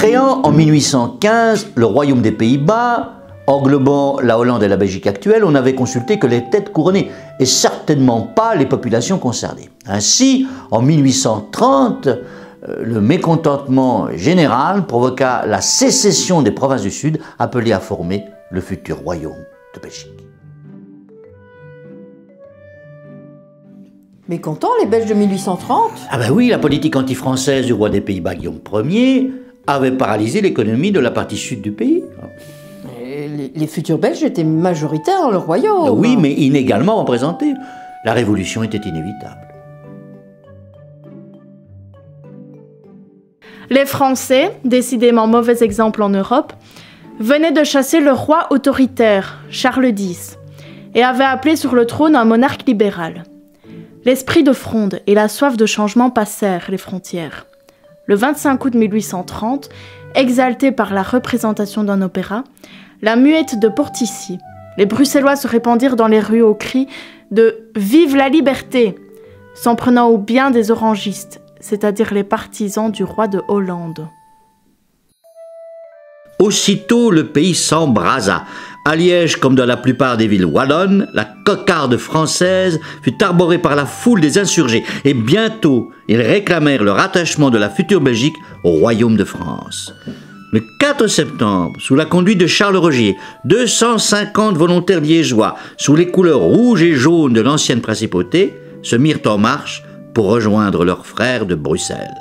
Créant en 1815 le Royaume des Pays-Bas, englobant la Hollande et la Belgique actuelle, on n'avait consulté que les têtes couronnées et certainement pas les populations concernées. Ainsi, en 1830, le mécontentement général provoqua la sécession des provinces du Sud, appelées à former le futur Royaume de Belgique. Mécontents, les Belges de 1830? Ah ben oui, la politique anti-française du roi des Pays-Bas Guillaume Ier avait paralysé l'économie de la partie sud du pays. Les futurs Belges étaient majoritaires dans le royaume. Oui, mais inégalement représentés. La révolution était inévitable. Les Français, décidément mauvais exemple en Europe, venaient de chasser le roi autoritaire, Charles X, et avaient appelé sur le trône un monarque libéral. L'esprit de fronde et la soif de changement passèrent les frontières. Le 25 août 1830, exalté par la représentation d'un opéra, la muette de Portici, les Bruxellois se répandirent dans les rues au cri de « Vive la liberté !» s'en prenant au bien des orangistes, c'est-à-dire les partisans du roi de Hollande. Aussitôt, le pays s'embrasa. À Liège, comme dans la plupart des villes wallonnes, la cocarde française fut arborée par la foule des insurgés et bientôt, ils réclamèrent le rattachement de la future Belgique au Royaume de France. Le 4 septembre, sous la conduite de Charles Rogier, 250 volontaires liégeois, sous les couleurs rouges et jaunes de l'ancienne principauté, se mirent en marche pour rejoindre leurs frères de Bruxelles.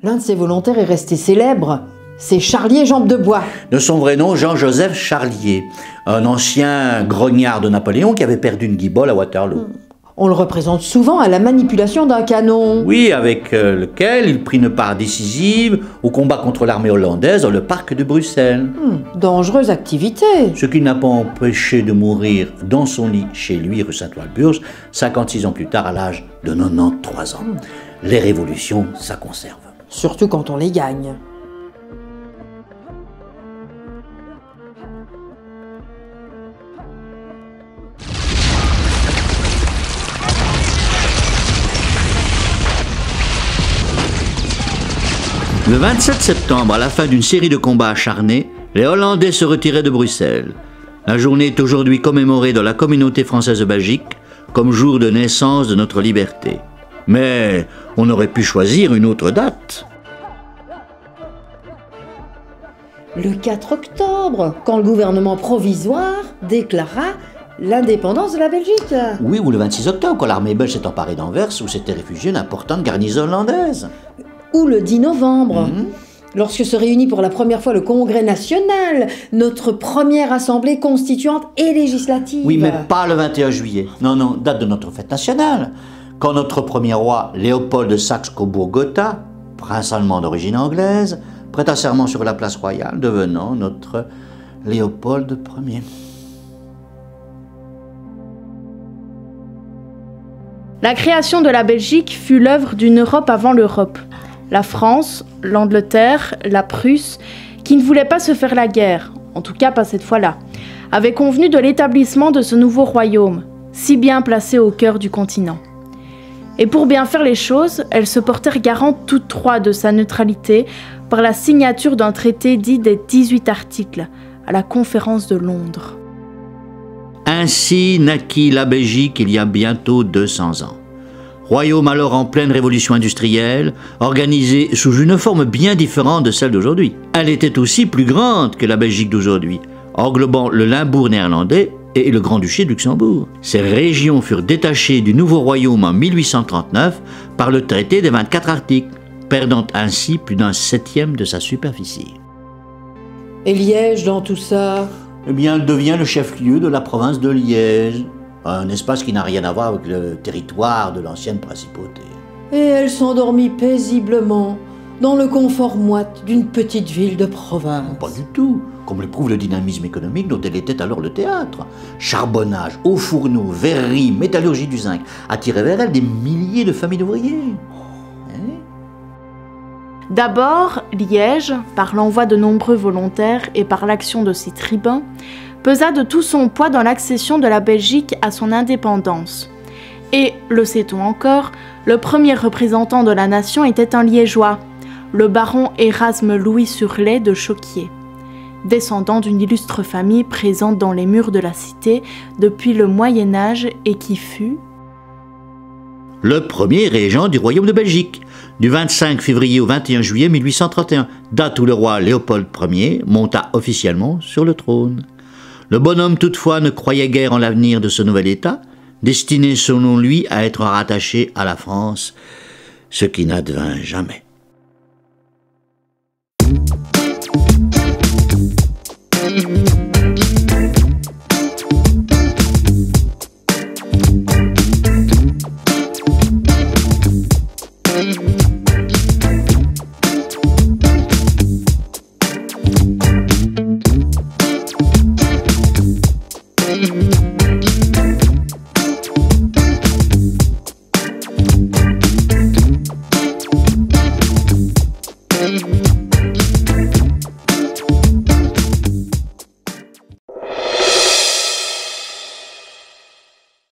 L'un de ces volontaires est resté célèbre. C'est Charlier Jambes de Bois. De son vrai nom, Jean-Joseph Charlier, un ancien grognard de Napoléon qui avait perdu une guibole à Waterloo. On le représente souvent à la manipulation d'un canon. Oui, avec lequel il prit une part décisive au combat contre l'armée hollandaise dans le parc de Bruxelles. Dangereuse activité. Ce qui n'a pas empêché de mourir dans son lit chez lui, rue Saint-Walburge, 56 ans plus tard à l'âge de 93 ans. Les révolutions, ça conserve. Surtout quand on les gagne. Le 27 septembre, à la fin d'une série de combats acharnés, les Hollandais se retiraient de Bruxelles. La journée est aujourd'hui commémorée dans la communauté française de Belgique comme jour de naissance de notre liberté. Mais on aurait pu choisir une autre date. Le 4 octobre, quand le gouvernement provisoire déclara l'indépendance de la Belgique. Oui, ou le 26 octobre, quand l'armée belge s'est emparée d'Anvers, où s'était réfugiée une importante garnison hollandaise. Ou le 10 novembre, lorsque se réunit pour la première fois le Congrès national, notre première assemblée constituante et législative. Oui, mais pas le 21 juillet. Non, non, date de notre fête nationale. Quand notre premier roi, Léopold de Saxe-Cobourg-Gotha, prince allemand d'origine anglaise, prêta serment sur la place royale, devenant notre Léopold Ier. La création de la Belgique fut l'œuvre d'une Europe avant l'Europe. La France, l'Angleterre, la Prusse, qui ne voulaient pas se faire la guerre, en tout cas pas cette fois-là, avaient convenu de l'établissement de ce nouveau royaume, si bien placé au cœur du continent. Et pour bien faire les choses, elles se portèrent garantes toutes trois de sa neutralité par la signature d'un traité dit des 18 articles, à la conférence de Londres. Ainsi naquit la Belgique il y a bientôt 200 ans. Royaume alors en pleine révolution industrielle, organisée sous une forme bien différente de celle d'aujourd'hui. Elle était aussi plus grande que la Belgique d'aujourd'hui, englobant le Limbourg néerlandais et le Grand-Duché de Luxembourg. Ces régions furent détachées du nouveau royaume en 1839 par le traité des 24 articles, perdant ainsi plus d'un septième de sa superficie. Et Liège dans tout ça? Eh bien, elle devient le chef-lieu de la province de Liège, un espace qui n'a rien à voir avec le territoire de l'ancienne principauté. Et elle s'endormit paisiblement dans le confort moite d'une petite ville de province. Pas du tout, comme le prouve le dynamisme économique dont elle était alors le théâtre. Charbonnage, hauts fourneaux, verrerie, métallurgie du zinc attiraient vers elle des milliers de familles d'ouvriers. D'abord, Liège, par l'envoi de nombreux volontaires et par l'action de ses tribuns, pesa de tout son poids dans l'accession de la Belgique à son indépendance. Et, le sait-on encore, le premier représentant de la nation était un liégeois, le baron Érasme Louis Surlet de Choquier, descendant d'une illustre famille présente dans les murs de la cité depuis le Moyen-Âge et qui fut le premier régent du royaume de Belgique, du 25 février au 21 juillet 1831, date où le roi Léopold Ier monta officiellement sur le trône. Le bonhomme toutefois ne croyait guère en l'avenir de ce nouvel État, destiné selon lui à être rattaché à la France, ce qui n'advint jamais. Mm-hmm.